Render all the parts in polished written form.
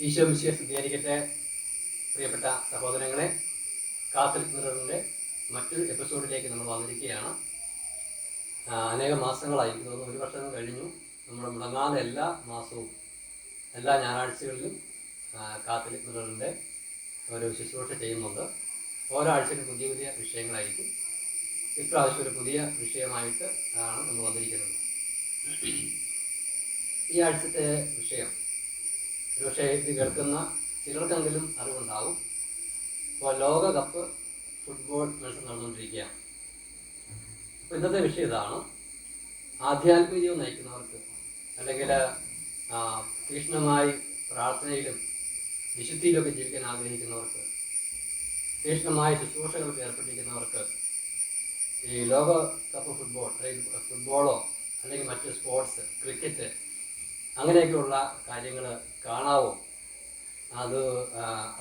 ഈശോ മിശിയെ സ്തുതിയായിരിക്കട്ടെ. പ്രിയപ്പെട്ട സഹോദരങ്ങളെ, കാത്തലിക് മിററിൻ്റെ മറ്റൊരു എപ്പിസോഡിലേക്ക് നമ്മൾ വന്നിരിക്കുകയാണ്. അനേകം മാസങ്ങളായി, എനിക്ക് തോന്നുന്നു 1 വർഷം കഴിഞ്ഞു. നമ്മൾ മുടങ്ങാതെ എല്ലാ മാസവും എല്ലാ ഞായറാഴ്ചകളിലും കാത്തലിക് മിററിൻ്റെ ഒരു ശുശ്രൂഷ ചെയ്യുന്നുണ്ട്. ഓരോ ആഴ്ചയിലും പുതിയ പുതിയ വിഷയങ്ങളായിരിക്കും. ഇപ്രാവശ്യം ഒരു പുതിയ വിഷയമായിട്ട് ആണ് നമ്മൾ വന്നിരിക്കുന്നത്. ഈ ആഴ്ചത്തെ വിഷയം ഒരുപക്ഷെ ഇത് കേൾക്കുന്ന ചിലർക്കെങ്കിലും അറിവുണ്ടാകും. ഇപ്പോൾ ലോകകപ്പ് ഫുട്ബോൾ മത്സരം നടന്നുകൊണ്ടിരിക്കുകയാണ്. അപ്പോൾ ഇന്നത്തെ വിഷയം ഇതാണ്: ആധ്യാത്മിക ജീവിതം നയിക്കുന്നവർക്ക്, അല്ലെങ്കിൽ തീക്ഷ്ണമായി പ്രാർത്ഥനയിലും വിശുദ്ധിയിലൊക്കെ ജീവിക്കാൻ ആഗ്രഹിക്കുന്നവർക്ക്, തീക്ഷ്ണമായ ശുശ്രൂഷകൾക്ക് ഏർപ്പെട്ടിരിക്കുന്നവർക്ക് ഈ ലോകകപ്പ് ഫുട്ബോൾ, അല്ലെങ്കിൽ ഫുട്ബോളോ അല്ലെങ്കിൽ മറ്റ് സ്പോർട്സ്, ക്രിക്കറ്റ്, അങ്ങനെയൊക്കെയുള്ള കാര്യങ്ങൾ കാണാവോ,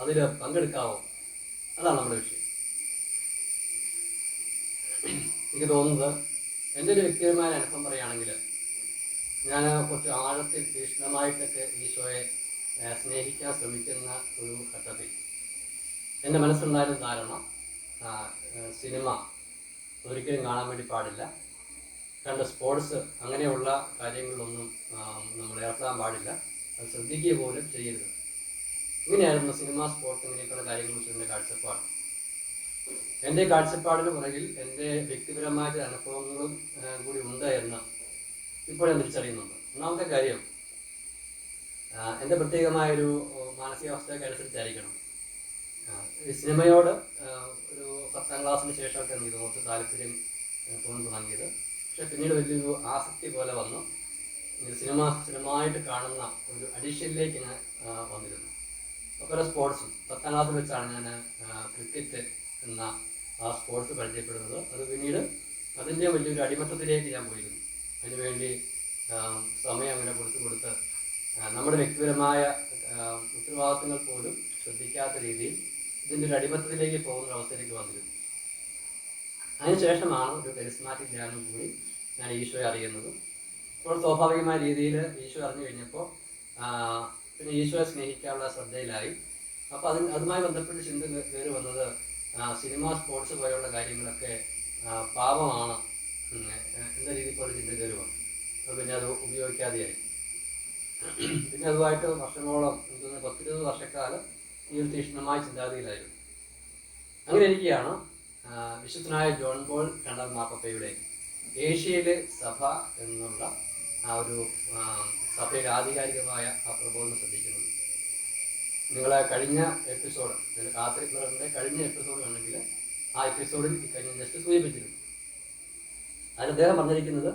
അതിൽ പങ്കെടുക്കാവോ? അതാണ് നമ്മുടെ വിഷയം. എനിക്ക് തോന്നുന്നത്, എൻ്റെ ഒരു വ്യക്തിപരമായ അനുഭവം പറയുകയാണെങ്കിൽ, ഞാൻ കുറച്ച് ആഴത്തിൽ തീക്ഷ്ണമായിട്ടൊക്കെ ഈശോയെ സ്നേഹിക്കാൻ ശ്രമിക്കുന്ന ഒരു ഘട്ടത്തിൽ എൻ്റെ മനസ്സിലുണ്ടായിരുന്ന ധാരണ, സിനിമ ഒരിക്കലും കാണാൻ വേണ്ടി പാടില്ല, രണ്ട് സ്പോർട്സ് അങ്ങനെയുള്ള കാര്യങ്ങളിലൊന്നും നമ്മൾ ഏർപ്പെടാൻ പാടില്ല, അത് ശ്രദ്ധിക്കുക പോലും ചെയ്യരുത്. ഇങ്ങനെയായിരുന്നു സിനിമ, സ്പോർട്സ്, ഇങ്ങനെയൊക്കെയുള്ള കാര്യങ്ങളെക്കുറിച്ച് എൻ്റെ കാഴ്ചപ്പാട്. എൻ്റെ കാഴ്ചപ്പാടിന് പുറകിൽ എൻ്റെ വ്യക്തിപരമായ അനുഭവങ്ങളും കൂടി ഉണ്ട് എന്ന് ഇപ്പോൾ ഞാൻ തിരിച്ചറിയുന്നുണ്ട്. ഒന്നാമത്തെ കാര്യം, എൻ്റെ പ്രത്യേകമായൊരു മാനസികാവസ്ഥയൊക്കെ അനുസരിച്ചായിരിക്കണം ഈ സിനിമയോട് ഒരു 10ാം ക്ലാസ്സിന് ശേഷമൊക്കെ എനിക്ക് കുറച്ച് താല്പര്യം തോന്നി തുടങ്ങിയത്. പക്ഷെ പിന്നീട് വലിയൊരു ആസക്തി പോലെ വന്നു. സിനിമയായിട്ട് കാണുന്ന ഒരു അഡിഷനിലേക്ക് ഞാൻ വന്നിരുന്നു. അപ്പോൾ പല സ്പോർട്സും 10ാം ക്ലാസ്സിൽ വെച്ചാണ് ഞാൻ ക്രിക്കറ്റ് എന്ന ആ സ്പോർട്സ് പരിചയപ്പെടുന്നത്. അത് പിന്നീട് അതിൻ്റെ വലിയൊരു അടിമത്തത്തിലേക്ക് ഞാൻ പോയിരുന്നു. അതിനുവേണ്ടി സമയം അങ്ങനെ കൊടുത്ത് നമ്മുടെ വ്യക്തിപരമായ ഉത്തരവാദിത്തങ്ങൾ പോലും ശ്രദ്ധിക്കാത്ത രീതിയിൽ ഇതിൻ്റെ ഒരു അടിമത്തത്തിലേക്ക് പോകുന്ന അവസ്ഥയിലേക്ക് വന്നിരുന്നു. അതിനുശേഷമാണ് ഒരു കരിസ്മാറ്റിക് ധ്യാനം കൂടി ഞാൻ ഈശോയെ അറിയുന്നതും. അപ്പോൾ സ്വാഭാവികമായ രീതിയിൽ ഈശോ അറിഞ്ഞു കഴിഞ്ഞപ്പോൾ പിന്നെ ഈശോയെ സ്നേഹിക്കാനുള്ള ശ്രദ്ധയിലായി. അപ്പോൾ അതുമായി ബന്ധപ്പെട്ട് ചിന്ത കയറി വന്നത്, സിനിമ, സ്പോർട്സ് പോലെയുള്ള കാര്യങ്ങളൊക്കെ പാപമാണ് എന്ന രീതിയിൽ പോലെ ചിന്ത കയറി വന്നു. അപ്പോൾ പിന്നെ അത് ഉപയോഗിക്കാതെയായി. പിന്നെ അതുമായിട്ട് വർഷങ്ങളോളം, എനിക്ക് 10-20 വർഷക്കാലം ഈ ഒരു തീക്ഷ്ണമായ ചിന്താഗതിയിലായിരുന്നു. അങ്ങനെ ഇരിക്കുകയാണ് വിശുദ്ധനായ ജോൺ പോൾ II മാർപ്പാപ്പയുടെ ഏഷ്യയിലെ സഭ എന്നുള്ള ആ ഒരു സഭയുടെ ആധികാരികമായ ആ പ്രബോധനം ശ്രദ്ധിക്കുന്നത്. നിങ്ങളെ കഴിഞ്ഞ എപ്പിസോഡ്, കാത്തലിക് മിററിൻ്റെ കഴിഞ്ഞ എപ്പിസോഡ് ആണെങ്കിൽ ആ എപ്പിസോഡിൽ കഴിഞ്ഞ ജസ്റ്റ് സൂചിപ്പിച്ചിരുന്നു. അതിൽ അദ്ദേഹം പറഞ്ഞിരിക്കുന്നത്,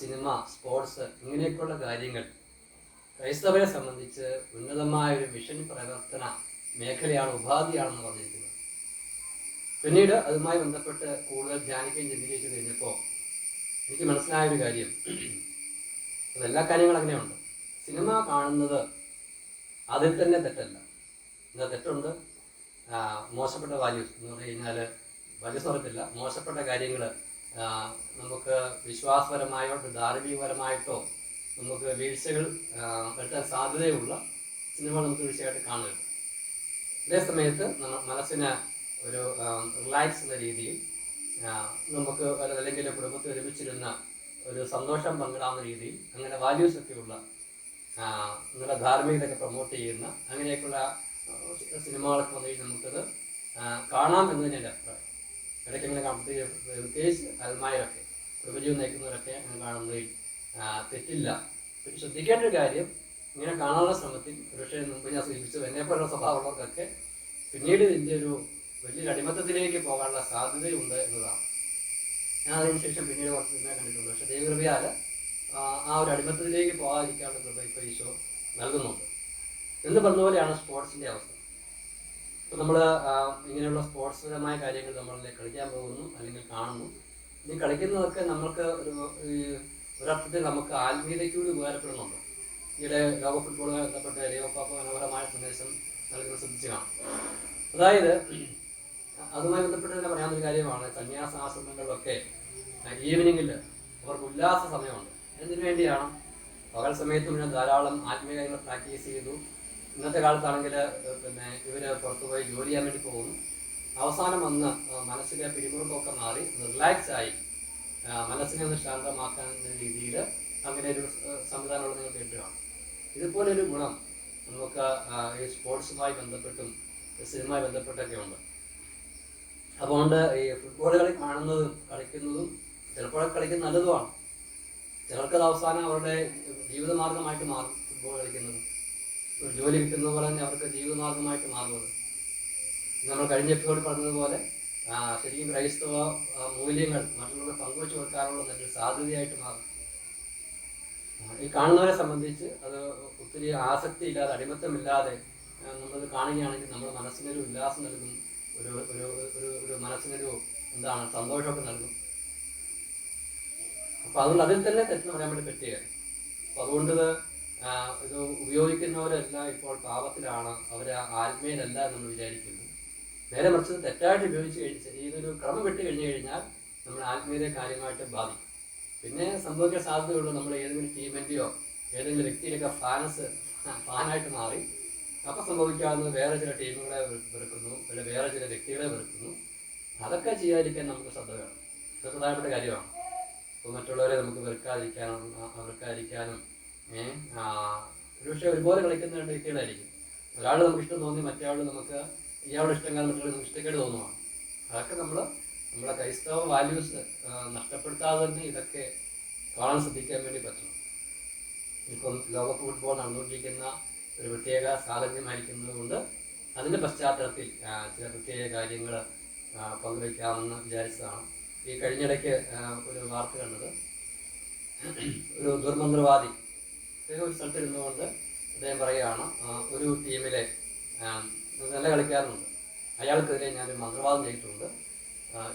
സിനിമ, സ്പോർട്സ്, ഇങ്ങനെയൊക്കെയുള്ള കാര്യങ്ങൾ ക്രൈസ്തവരെ സംബന്ധിച്ച് ഉന്നതമായൊരു മിഷൻ പ്രവർത്തന മേഖലയാണ്, ഉപാധിയാണെന്ന് പറഞ്ഞിരിക്കുന്നത്. പിന്നീട് അതുമായി ബന്ധപ്പെട്ട് കൂടുതൽ ധ്യാനിക്കുകയും ചിന്തിക്കുകയും കഴിഞ്ഞപ്പോൾ എനിക്ക് മനസ്സിലായൊരു കാര്യം, അതെല്ലാ കാര്യങ്ങളും അങ്ങനെയുണ്ട്. സിനിമ കാണുന്നത് അതിൽ തന്നെ തെറ്റല്ല. എന്താ തെറ്റുണ്ട്? മോശപ്പെട്ട വാല്യൂസ് എന്ന് പറഞ്ഞു കഴിഞ്ഞാൽ, വാല്യൂസ് പറഞ്ഞിട്ടില്ല, മോശപ്പെട്ട കാര്യങ്ങൾ നമുക്ക് വിശ്വാസപരമായോ ധാർമ്മികപരമായിട്ടോ നമുക്ക് വീഴ്ചകൾ വരുത്താൻ സാധ്യതയുള്ള സിനിമ നമുക്ക് തീർച്ചയായിട്ടും കാണുക. അതേ സമയത്ത് മനസ്സിന് ഒരു റിലാക്സ് എന്ന രീതിയിൽ നമുക്ക് അല്ലെങ്കിൽ കുടുംബത്തിൽ ഒരുമിച്ചിരുന്ന ഒരു സന്തോഷം പങ്കിടാവുന്ന രീതിയിൽ അങ്ങനെ വാല്യൂസ് ഒക്കെയുള്ള നല്ല ധാർമ്മികതയൊക്കെ പ്രൊമോട്ട് ചെയ്യുന്ന അങ്ങനെയൊക്കെയുള്ള സിനിമകളൊക്കെ വന്നു കഴിഞ്ഞാൽ നമുക്കത് കാണാം എന്ന് തന്നെ എൻ്റെ അഭിപ്രായം. ഇടയ്ക്ക് ഇങ്ങനെ പ്രത്യേകിച്ച് അൽമായരൊക്കെ, കുടുംബജീവൻ നയിക്കുന്നവരൊക്കെ അങ്ങനെ കാണുന്നതിൽ തെറ്റില്ല. പിന്നെ ശ്രദ്ധിക്കേണ്ട ഒരു കാര്യം, ഇങ്ങനെ കാണാനുള്ള ശ്രമത്തിൽ ഒരുപക്ഷെ മുമ്പ് ഞാൻ സൂചിപ്പിച്ചത് എന്നെപ്പോലുള്ള സ്വഭാവമുള്ളവർക്കൊക്കെ പിന്നീട് ഇതിൻ്റെ ഒരു വലിയൊരു അടിമത്തത്തിലേക്ക് പോകാനുള്ള സാധ്യതയുണ്ട് എന്നതാണ്. ഞാൻ അതിനുശേഷം പിന്നീട് കുറച്ച് സിനിമ കണ്ടിട്ടുണ്ട്. പക്ഷേ ദൈവകൃപയാൽ ആ ഒരു അടിമത്തത്തിലേക്ക് പോകാതിരിക്കാനുള്ള കൃപ ഇപ്പോൾ ഈശോ നൽകുന്നുണ്ട്. എന്ന് പറഞ്ഞ പോലെയാണ് സ്പോർട്സിൻ്റെ അവസ്ഥ. ഇപ്പോൾ നമ്മൾ ഇങ്ങനെയുള്ള സ്പോർട്സ് പരമായ കാര്യങ്ങൾ നമ്മളിൽ കളിക്കാൻ പോകുന്നു അല്ലെങ്കിൽ കാണുന്നു. ഈ കളിക്കുന്നതൊക്കെ നമ്മൾക്ക് ഒരർത്ഥത്തിൽ നമുക്ക് ആത്മീയതയ്ക്കൂടി ഉപകാരപ്പെടുന്നുണ്ട്. ഈയിടെ ലോക ഫുട്ബോളുമായി ബന്ധപ്പെട്ട് ലിയോപാപ്പ മനോഹരമായ സന്ദേശം നൽകുന്ന ശ്രദ്ധിച്ച് കാണും. അതായത് അതുമായി ബന്ധപ്പെട്ട് തന്നെ പറയാവുന്നൊരു കാര്യമാണ്, സന്യാസാശ്രമങ്ങളിലൊക്കെ ഈവനിങ്ങിൽ അവർക്ക് ഉല്ലാസ സമയമുണ്ട്. എന്തിനു വേണ്ടിയാണ്? പകൽ സമയത്ത് പിന്നെ ധാരാളം ആത്മീയ കാര്യങ്ങൾ പ്രാക്ടീസ് ചെയ്തു ഇന്നത്തെ കാലത്താണെങ്കിൽ പിന്നെ ഇവർ പുറത്തുപോയി ജോലി ചെയ്യാൻ വേണ്ടി പോകുന്നു. അവസാനം വന്ന് മനസ്സിലെ പിരിമുറുക്കമൊക്കെ മാറി റിലാക്സ് ആയി മനസ്സിനെ ഒന്ന് ശാന്തമാക്കാൻ രീതിയിൽ അങ്ങനെ ഒരു സംവിധാനമുള്ള നിങ്ങൾ കേട്ടുകയാണ്. ഇതുപോലൊരു ഗുണം നമുക്ക് ഈ സ്പോർട്സുമായി ബന്ധപ്പെട്ടും സിനിമയുമായി ബന്ധപ്പെട്ടൊക്കെ ഉണ്ട്. അതുകൊണ്ട് ഈ ഫുട്ബോൾ കളി കാണുന്നതും കളിക്കുന്നതും ചിലപ്പോഴൊക്കെ കളിക്കുന്നത് നല്ലതുമാണ്. ചിലർക്കത് അവസാനം അവരുടെ ജീവിതമാർഗമായിട്ട് മാറും. ഫുട്ബോൾ കളിക്കുന്നത് ഒരു ജോലി കിട്ടുന്ന പോലെ തന്നെ അവർക്ക് ജീവിതമാർഗമായിട്ട് മാറുന്നത്. നമ്മൾ കഴിഞ്ഞ എപ്പിസോഡിൽ പറഞ്ഞതുപോലെ ശരിക്കും ക്രൈസ്തവ മൂല്യങ്ങൾ മറ്റുള്ളവരെ പങ്കുവെച്ചു കൊടുക്കാനുള്ള നല്ലൊരു സാധ്യതയായിട്ട് മാറും. ഈ കാണുന്നവരെ സംബന്ധിച്ച് അത് ഒത്തിരി ആസക്തി ഇല്ലാതെ അടിമത്തമില്ലാതെ നമ്മളത് കാണുകയാണെങ്കിൽ നമ്മുടെ മനസ്സിനൊരു ഉല്ലാസം നൽകും, ഒരു ഒരു ഒരു ഒരു മനസ്സിനൊരു എന്താണ് സന്തോഷമൊക്കെ നൽകും. അപ്പം അതുകൊണ്ട് അതിൽ തന്നെ തെറ്റെന്ന് പറയാൻ വേണ്ടി പറ്റുകയാണ്. അപ്പം അതുകൊണ്ട് ഇത് ഉപയോഗിക്കുന്നവരെല്ലാം ഇപ്പോൾ പാപത്തിലാണ്, അവർ ആത്മീയരല്ല എന്ന് വിചാരിക്കുന്നു. നേരെ മറിച്ച് തെറ്റായിട്ട് ഉപയോഗിച്ച് ഇതൊരു ക്രമം വിട്ട് കഴിഞ്ഞു കഴിഞ്ഞാൽ നമ്മുടെ ആത്മീയതയെ കാര്യമായിട്ട് ബാധിക്കും. പിന്നെ സംഭവിക്കാൻ സാധ്യതയുള്ളൂ നമ്മൾ ഏതെങ്കിലും ടീമിൻ്റെയോ ഏതെങ്കിലും വ്യക്തിയുടെയൊക്കെ ഫാനായിട്ട് മാറി അപ്പം സംഭവിക്കാവുന്നത് വേറെ ചില ടീമുകളെ വെറുക്കുന്നു, അല്ലെങ്കിൽ വേറെ ചില വ്യക്തികളെ വെറുക്കുന്നു. അതൊക്കെ ചെയ്യാതിരിക്കാൻ നമുക്ക് ശ്രദ്ധ വേണം. ഇത് പ്രധാനപ്പെട്ട കാര്യമാണ്. ഇപ്പോൾ മറ്റുള്ളവരെ നമുക്ക് വെറുക്കാതിരിക്കാനും ഒരുപക്ഷെ ഒരുപോലെ കളിക്കുന്ന രണ്ട് വ്യക്തികളായിരിക്കും. ഒരാൾ നമുക്ക് ഇഷ്ടം തോന്നി മറ്റേ നമുക്ക് ഇയാളുടെ ഇഷ്ടം കാരണം മറ്റുള്ള നമുക്ക് ഇഷ്ടക്കേട് തോന്നുവാണ്. അതൊക്കെ നമ്മളെ ക്രൈസ്തവ വാല്യൂസ് നഷ്ടപ്പെടുത്താതെ തന്നെ ഇതൊക്കെ കാണാൻ ശ്രദ്ധിക്കാൻ വേണ്ടി പറ്റണം. ഇപ്പം ലോക ഫുട്ബോൾ നടന്നുകൊണ്ടിരിക്കുന്ന ഒരു പ്രത്യേക സാഹചര്യമായിരിക്കുന്നത് കൊണ്ട് അതിൻ്റെ പശ്ചാത്തലത്തിൽ ചില പ്രത്യേക കാര്യങ്ങൾ പങ്കുവയ്ക്കാമെന്ന് വിചാരിച്ചതാണ്. ഈ കഴിഞ്ഞിടയ്ക്ക് ഒരു വാർത്ത കണ്ടത്, ഒരു ദുർമന്ത്രവാദി ഒരു സ്ഥലത്തിരുന്നുകൊണ്ട് അദ്ദേഹം പറയുകയാണ്, ഒരു ടീമിലെ നല്ല കളിക്കാരനുണ്ട്, അയാൾക്കെതിരെ ഞാനൊരു മന്ത്രവാദം ചെയ്തിട്ടുണ്ട്,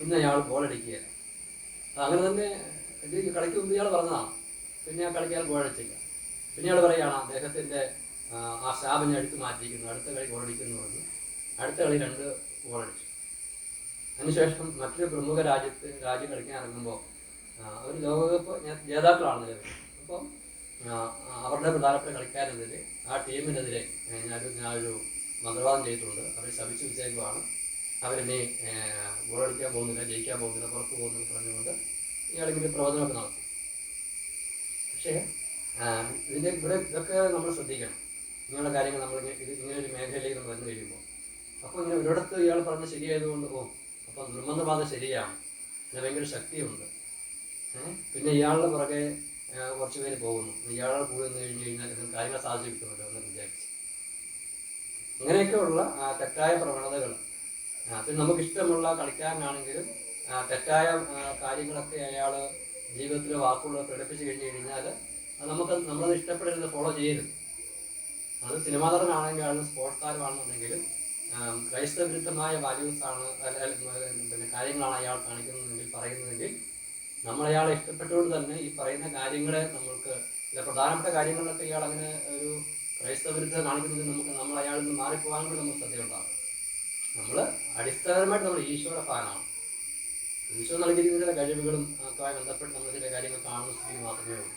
ഇന്ന് അയാൾ ഗോളടിക്കുകയാണ്. അങ്ങനെ തന്നെ ഇത് കളിക്ക് മുമ്പ് ഇയാൾ പറഞ്ഞതാണ്. പിന്നെ ആ കളിക്കാരൻ ഗോളടിച്ചില്ല. പിന്നെ അയാൾ പറയുകയാണ് അദ്ദേഹത്തിൻ്റെ ആ ശാപം ഞാൻ എടുത്ത് മാറ്റിയിരിക്കുന്നു, അടുത്ത കളി ഗോളടിക്കുന്നു പറഞ്ഞു. അടുത്ത കളി 2 ഗോളടിച്ചു. അതിനുശേഷം മറ്റൊരു പ്രമുഖ രാജ്യം കളിക്കാൻ ഇറങ്ങുമ്പോൾ അവർ ലോകകപ്പ് ജേതാക്കളാണ് നിലവിൽ. അപ്പം അവരുടെ പ്രധാനപ്പെട്ട കളിക്കാരെതിരെ ആ ടീമിനെതിരെ ഞാനൊരു മന്ത്രവാദം ചെയ്തിട്ടുണ്ട്, അവർ ശപിച്ചു വെച്ചേക്കുവാണ്, അവരിനി ഗോളടിക്കാൻ പോകുന്നില്ല, ജയിക്കാൻ പോകുന്നില്ല, പുറത്ത് പോകുന്നില്ല പറഞ്ഞുകൊണ്ട് ഇയാളിങ്ങനെ പ്രവചനമൊക്കെ നടത്തി. പക്ഷേ ഇതൊക്കെ നമ്മൾ ശ്രദ്ധിക്കണം. ഇങ്ങനെയുള്ള കാര്യങ്ങൾ നമ്മൾ ഇങ്ങനൊരു മേഖലയിലേക്ക് നമ്മൾ വന്നു കഴിയുമ്പോൾ അപ്പോൾ ഇങ്ങനെ ഒരിടത്ത് ഇയാൾ പറഞ്ഞ ശരിയായതുകൊണ്ട് അപ്പം ദുർമന്ത്രവാദം ശരിയാണ്, അതിന് ഭയങ്കര ശക്തിയുണ്ട്. പിന്നെ ഇയാളുടെ പുറകെ കുറച്ച് പേര് പോകുന്നു, ഇയാളുടെ കൂടെ നിന്ന് കഴിഞ്ഞ് കഴിഞ്ഞാൽ കാര്യങ്ങൾ സാധിച്ചു കിട്ടുമല്ലോ എന്ന് വിചാരിച്ച് ഇങ്ങനെയൊക്കെയുള്ള തെറ്റായ പ്രവണതകൾ. പിന്നെ നമുക്കിഷ്ടമുള്ള കളിക്കാരനാണെങ്കിലും തെറ്റായ കാര്യങ്ങളൊക്കെ അയാൾ ജീവിതത്തിലെ വാക്കുകൾ പ്രകടിപ്പിച്ച് കഴിഞ്ഞാൽ നമ്മളത് ഇഷ്ടപ്പെടരുത്, ഫോളോ ചെയ്യരുത്. അത് സിനിമാ നടനാണെങ്കിലും സ്പോർട്സ് താരമാണെന്നുണ്ടെങ്കിലും ക്രൈസ്തവ വിരുദ്ധമായ വാല്യൂസാണ് പിന്നെ കാര്യങ്ങളാണ് അയാൾ കാണിക്കുന്നതെങ്കിൽ പറയുന്നതെങ്കിൽ നമ്മളയാളെ ഇഷ്ടപ്പെട്ടുകൊണ്ട് തന്നെ ഈ പറയുന്ന കാര്യങ്ങളെ നമ്മൾക്ക് ചില പ്രധാനപ്പെട്ട കാര്യങ്ങളിലൊക്കെ ഇയാൾ അങ്ങനെ ഒരു ക്രൈസ്തവ വിരുദ്ധം കാണിക്കുന്നതിൽ നമ്മൾ അയാളിൽ നിന്ന് മാറിപ്പോകാൻ കൂടി നമുക്ക് ശ്രദ്ധയുണ്ടാകും. നമ്മൾ അടിസ്ഥാനപരമായിട്ട് നമ്മൾ ഈശോയുടെ ഫാനാണ്. ഈശോ നൽകിയിരിക്കുന്ന ചില കഴിവുകളും ഒക്കെ ബന്ധപ്പെട്ട് നമ്മൾ ചില കാര്യങ്ങൾ കാണുന്ന സ്ഥിതി മാത്രമേ ഉള്ളൂ.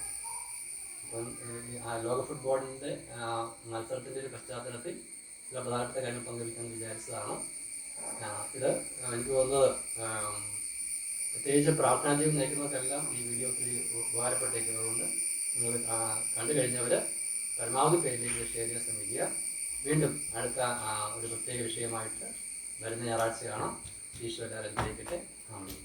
അപ്പം ലോക ഫുട്ബോളിൻ്റെ മത്സരത്തിൻ്റെ ഒരു പശ്ചാത്തലത്തിൽ ചില പ്രധാനപ്പെട്ട കാര്യങ്ങൾ പങ്കുവയ്ക്കാൻ വിചാരിച്ചതാണ്. ഇത് എനിക്ക് തോന്നുന്നത് പ്രത്യേകിച്ച് പ്രാർത്ഥനാ ജീവിതം നയിക്കുന്നവർക്കെല്ലാം ഈ വീഡിയോ ഒത്തിരി ഉപകാരപ്പെട്ടേക്കുന്നതുകൊണ്ട് നിങ്ങൾ കണ്ടു കഴിഞ്ഞവർ പരമാവധി പേരിലേക്ക് ഷെയർ ചെയ്യാൻ ശ്രമിക്കുക. വീണ്ടും അടുത്ത ഒരു പ്രത്യേക വിഷയമായിട്ട് വരുന്ന ഞായറാഴ്ച കാണാം. ഈശോ എല്ലാവരും ജയിക്കട്ടെ. ആമേൻ.